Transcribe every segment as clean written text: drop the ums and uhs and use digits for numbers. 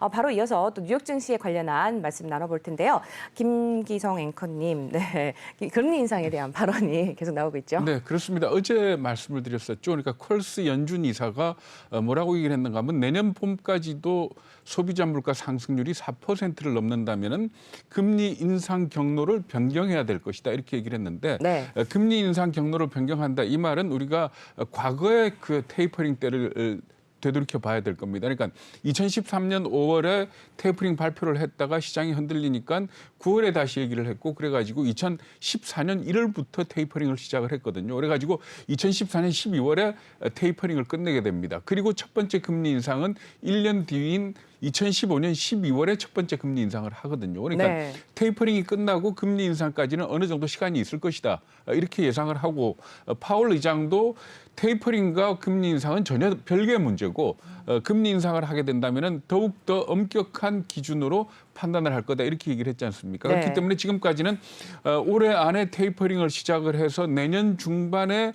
바로 이어서 또 뉴욕 증시에 관련한 말씀 나눠볼 텐데요. 김기성 앵커님, 네, 금리 인상에 대한 발언이 계속 나오고 있죠. 네, 그렇습니다. 어제 말씀을 드렸었죠. 그러니까 콜스 연준 이사가 뭐라고 얘기를 했는가 하면 내년 봄까지도 소비자 물가 상승률이 4%를 넘는다면은 금리 인상 경로를 변경해야 될 것이다. 이렇게 얘기를 했는데 네. 금리 인상 경로를 변경한다. 이 말은 우리가 과거의 그 테이퍼링 때를 되돌이켜 봐야 될 겁니다. 그러니까 2013년 5월에 테이퍼링 발표를 했다가 시장이 흔들리니까 9월에 다시 얘기를 했고 그래가지고 2014년 1월부터 테이퍼링을 시작을 했거든요. 그래가지고 2014년 12월에 테이퍼링을 끝내게 됩니다. 그리고 첫 번째 금리 인상은 1년 뒤인 2015년 12월에 첫 번째 금리 인상을 하거든요. 그러니까 네. 테이퍼링이 끝나고 금리 인상까지는 어느 정도 시간이 있을 것이다. 이렇게 예상을 하고 파월 의장도 테이퍼링과 금리 인상은 전혀 별개의 문제고 금리 인상을 하게 된다면 더욱 더 엄격한 기준으로 판단을 할 거다. 이렇게 얘기를 했지 않습니까? 네. 그렇기 때문에 지금까지는 올해 안에 테이퍼링을 시작을 해서 내년 중반에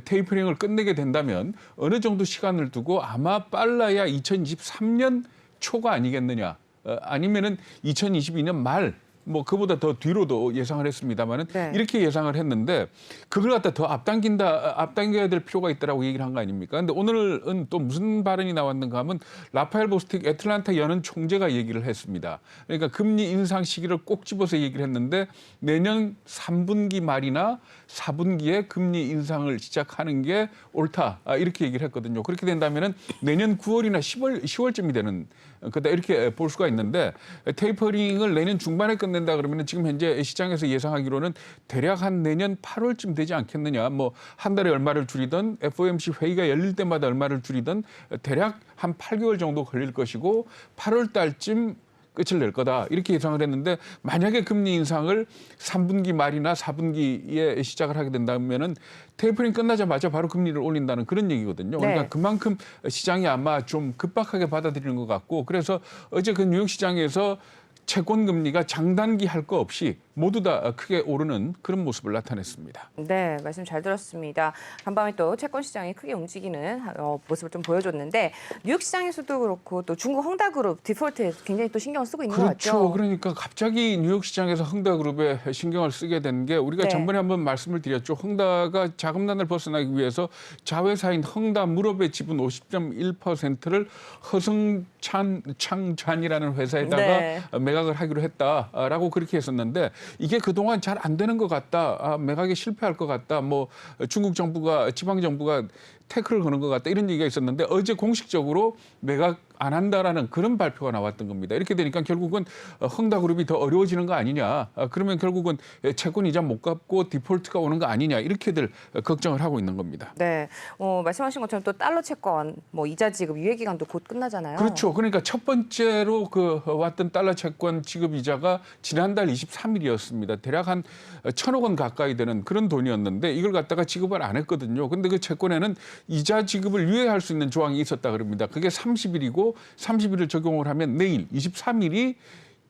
테이퍼링을 끝내게 된다면 어느 정도 시간을 두고 아마 빨라야 2023년 초가 아니겠느냐. 아니면은 2022년 말, 뭐 그보다 더 뒤로도 예상을 했습니다만은 네. 이렇게 예상을 했는데 그걸 갖다 더 앞당겨야 될 필요가 있다라고 얘기를 한 거 아닙니까? 근데 오늘은 또 무슨 발언이 나왔는가 하면 라파엘 보스틱 애틀란타 연은 총재가 얘기를 했습니다. 그러니까 금리 인상 시기를 꼭 집어서 얘기를 했는데 내년 3분기 말이나 4분기에 금리 인상을 시작하는 게 옳다. 이렇게 얘기를 했거든요. 그렇게 된다면은 내년 9월이나 10월쯤이 되는 거다 이렇게 볼 수가 있는데 테이퍼링을 내년 중반에 끝낸다 그러면 지금 현재 시장에서 예상하기로는 대략 한 내년 8월쯤 되지 않겠느냐. 뭐 한 달에 얼마를 줄이든 FOMC 회의가 열릴 때마다 얼마를 줄이든 대략 한 8개월 정도 걸릴 것이고 8월 달쯤 끝을 낼 거다. 이렇게 예상을 했는데 만약에 금리 인상을 3분기 말이나 4분기에 시작을 하게 된다면은 테이퍼링 끝나자마자 바로 금리를 올린다는 그런 얘기거든요. 그러니까 네. 그만큼 시장이 아마 좀 급박하게 받아들이는 것 같고 그래서 어제 그 뉴욕 시장에서 채권 금리가 장단기 할 거 없이 모두 다 크게 오르는 그런 모습을 나타냈습니다. 네, 말씀 잘 들었습니다. 간밤에 또 채권 시장이 크게 움직이는 모습을 좀 보여줬는데 뉴욕 시장에서도 그렇고 또 중국 헝다그룹 디폴트에 굉장히 또 신경을 쓰고 있는 것 같죠. 그렇죠. 그러니까 갑자기 뉴욕 시장에서 헝다그룹에 신경을 쓰게 된 게 우리가 네. 전번에 한번 말씀을 드렸죠. 헝다가 자금난을 벗어나기 위해서 자회사인 헝다무럽의 지분 50.1%를 허승창전이라는 회사에다가 네. 매각을 하기로 했다라고 그렇게 했었는데 이게 그동안 잘 안 되는 것 같다. 매각에 실패할 것 같다. 뭐 중국 정부가 지방 정부가 태클을 거는 것 같다. 이런 얘기가 있었는데 어제 공식적으로 매각 안 한다라는 그런 발표가 나왔던 겁니다. 이렇게 되니까 결국은 헝다그룹이 더 어려워지는 거 아니냐. 그러면 결국은 채권 이자 못 갚고 디폴트가 오는 거 아니냐. 이렇게들 걱정을 하고 있는 겁니다. 네, 말씀하신 것처럼 또 달러 채권, 뭐 이자 지급 유예 기간도 곧 끝나잖아요. 그렇죠. 그러니까 첫 번째로 왔던 달러 채권 지급 이자가 지난달 23일이었습니다. 대략 한 1,000억 원 가까이 되는 그런 돈이었는데 이걸 갖다가 지급을 안 했거든요. 근데 그 채권에는 이자 지급을 유예할 수 있는 조항이 있었다 그럽니다. 그게 30일이고 30일을 적용을 하면 내일 23일이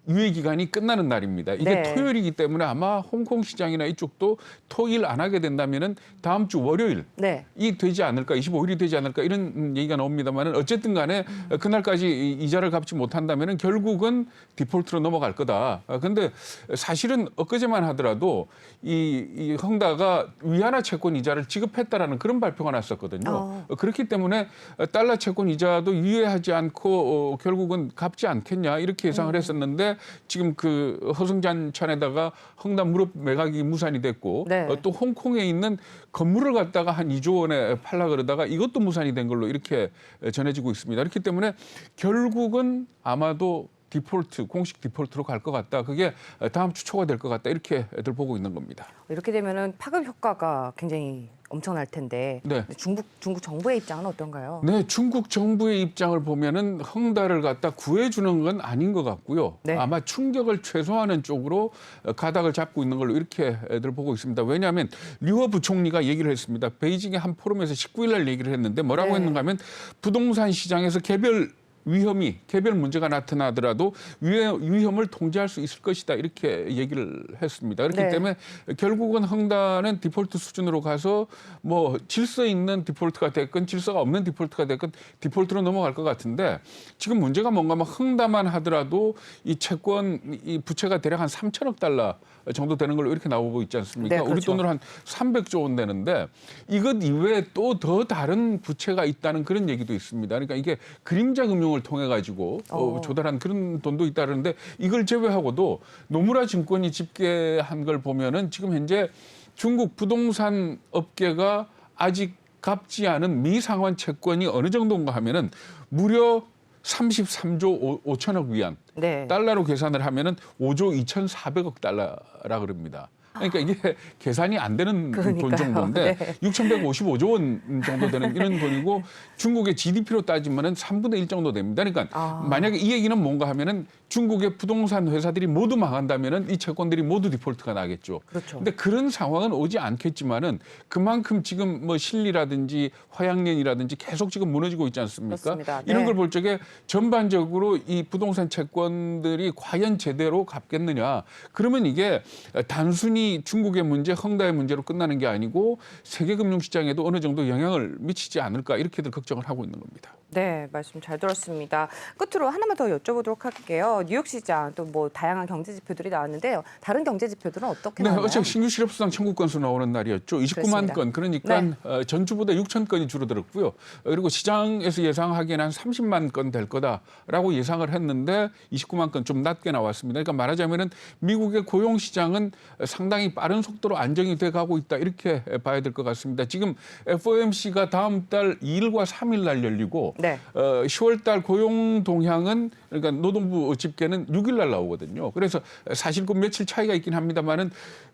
유예 기간이 끝나는 날입니다. 이게 네. 토요일이기 때문에 아마 홍콩 시장이나 이쪽도 토일 안 하게 된다면은 다음 주 월요일 네. 이 되지 않을까, 25일이 되지 않을까 이런 얘기가 나옵니다만은 어쨌든 간에 그날까지 이자를 갚지 못한다면은 결국은 디폴트로 넘어갈 거다. 근데 사실은 엊그제만 하더라도 이 헝다가 위안화 채권 이자를 지급했다라는 그런 발표가 났었거든요. 그렇기 때문에 달러 채권 이자도 유예하지 않고 결국은 갚지 않겠냐 이렇게 예상을 했었는데 지금 그 허승찬에다가 헝다 무릎 매각이 무산이 됐고 네. 또 홍콩에 있는 건물을 갖다가 한 2조 원에 팔라 그러다가 이것도 무산이 된 걸로 이렇게 전해지고 있습니다. 그렇기 때문에 결국은 아마도 디폴트, 공식 디폴트로 갈 것 같다. 그게 다음 주 초가 될 것 같다. 이렇게들 보고 있는 겁니다. 이렇게 되면은 파급 효과가 굉장히 엄청날 텐데 네. 중국 정부의 입장은 어떤가요? 네, 중국 정부의 입장을 보면은 헝다를 갖다 구해주는 건 아닌 것 같고요. 네. 아마 충격을 최소화하는 쪽으로 가닥을 잡고 있는 걸로 이렇게들 보고 있습니다. 왜냐하면 류허 부총리가 얘기를 했습니다. 베이징의 한 포럼에서 19일 날 얘기를 했는데 뭐라고 네. 했는가 하면 부동산 시장에서 개별 위험이 개별 문제가 나타나더라도 위험을 통제할 수 있을 것이다 이렇게 얘기를 했습니다. 그렇기 네. 때문에 결국은 헝다는 디폴트 수준으로 가서 뭐 질서 있는 디폴트가 됐건 질서가 없는 디폴트가 됐건 디폴트로 넘어갈 것 같은데 지금 문제가 뭔가 막 헝다만 하더라도 이 채권 이 부채가 대략 한 3천억 달러 정도 되는 걸로 이렇게 나오고 있지 않습니까? 네, 우리 그렇죠. 돈으로 한 300조 원 되는데 이것 이외에 또 더 다른 부채가 있다는 그런 얘기도 있습니다. 그러니까 이게 그림자 금융을 통해 가지고 조달한 그런 돈도 있다는데 이걸 제외하고도 노무라 증권이 집계한 걸 보면은 지금 현재 중국 부동산 업계가 아직 갚지 않은 미상환 채권이 어느 정도인가 하면은 무려 33조 5천억 위안. 네. 달러로 계산을 하면은 5조 2,400억 달러라 그럽니다. 그러니까 이게 계산이 안 되는 돈 그러니까요. 정도인데 네. 6,155조 원 정도 되는 이런 돈이고 중국의 GDP로 따지면은 3분의 1 정도 됩니다. 그러니까 만약에 이 얘기는 뭔가 하면은 중국의 부동산 회사들이 모두 망한다면은 이 채권들이 모두 디폴트가 나겠죠. 그렇죠. 근데 그런 상황은 오지 않겠지만은 그만큼 지금 뭐 실리라든지 화양연이라든지 계속 지금 무너지고 있지 않습니까? 그렇습니다. 이런 네. 걸 볼 적에 전반적으로 이 부동산 채권들이 과연 제대로 갚겠느냐? 그러면 이게 단순히 중국의 문제, 헝다의 문제로 끝나는 게 아니고 세계 금융 시장에도 어느 정도 영향을 미치지 않을까 이렇게들 걱정을 하고 있는 겁니다. 네, 말씀 잘 들었습니다. 끝으로 하나만 더 여쭤보도록 할게요. 뉴욕 시장 또 뭐 다양한 경제 지표들이 나왔는데요. 다른 경제 지표들은 어떻게 네, 나와요? 어제 신규 실업수당 청구 건수 나오는 날이었죠. 29만 그렇습니다. 건. 그러니까 네. 전주보다 6천 건이 줄어들었고요. 그리고 시장에서 예상하기에는 한 30만 건 될 거다라고 예상을 했는데 29만 건 좀 낮게 나왔습니다. 그러니까 말하자면은 미국의 고용 시장은 상당히 빠른 속도로 안정이 돼 가고 있다 이렇게 봐야 될 것 같습니다. 지금 FOMC가 다음 달 2일과 3일 날 열리고 네. 10월 달 고용 동향은 그러니까 노동부 집계는 6일 날 나오거든요. 그래서 사실 그 며칠 차이가 있긴 합니다만은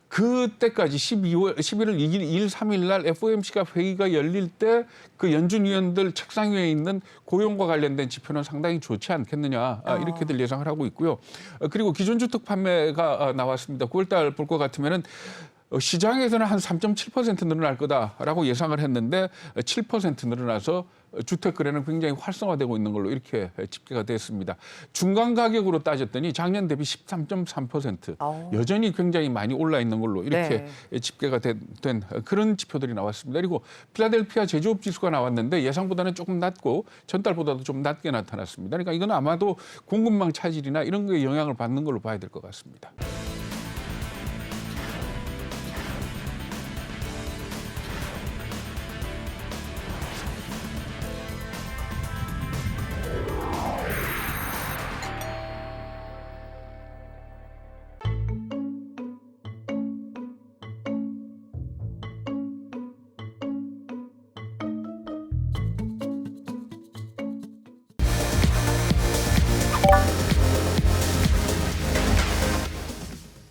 그때까지 11월 2일, 3일 날 FOMC가 회의가 열릴 때 그 연준 위원들 책상 위에 있는 고용과 관련된 지표는 상당히 좋지 않겠느냐 이렇게들 예상을 하고 있고요. 그리고 기존 주택 판매가 나왔습니다. 9월 달 볼 것 같으면은 시장에서는 한 3.7% 늘어날 거다라고 예상을 했는데 7% 늘어나서 주택 거래는 굉장히 활성화되고 있는 걸로 이렇게 집계가 됐습니다. 중간 가격으로 따졌더니 작년 대비 13.3% 여전히 굉장히 많이 올라 있는 걸로 이렇게 집계가 된 그런 지표들이 나왔습니다. 그리고 필라델피아 제조업 지수가 나왔는데 예상보다는 조금 낮고 전달보다도 좀 낮게 나타났습니다. 그러니까 이건 아마도 공급망 차질이나 이런 거에 영향을 받는 걸로 봐야 될 것 같습니다.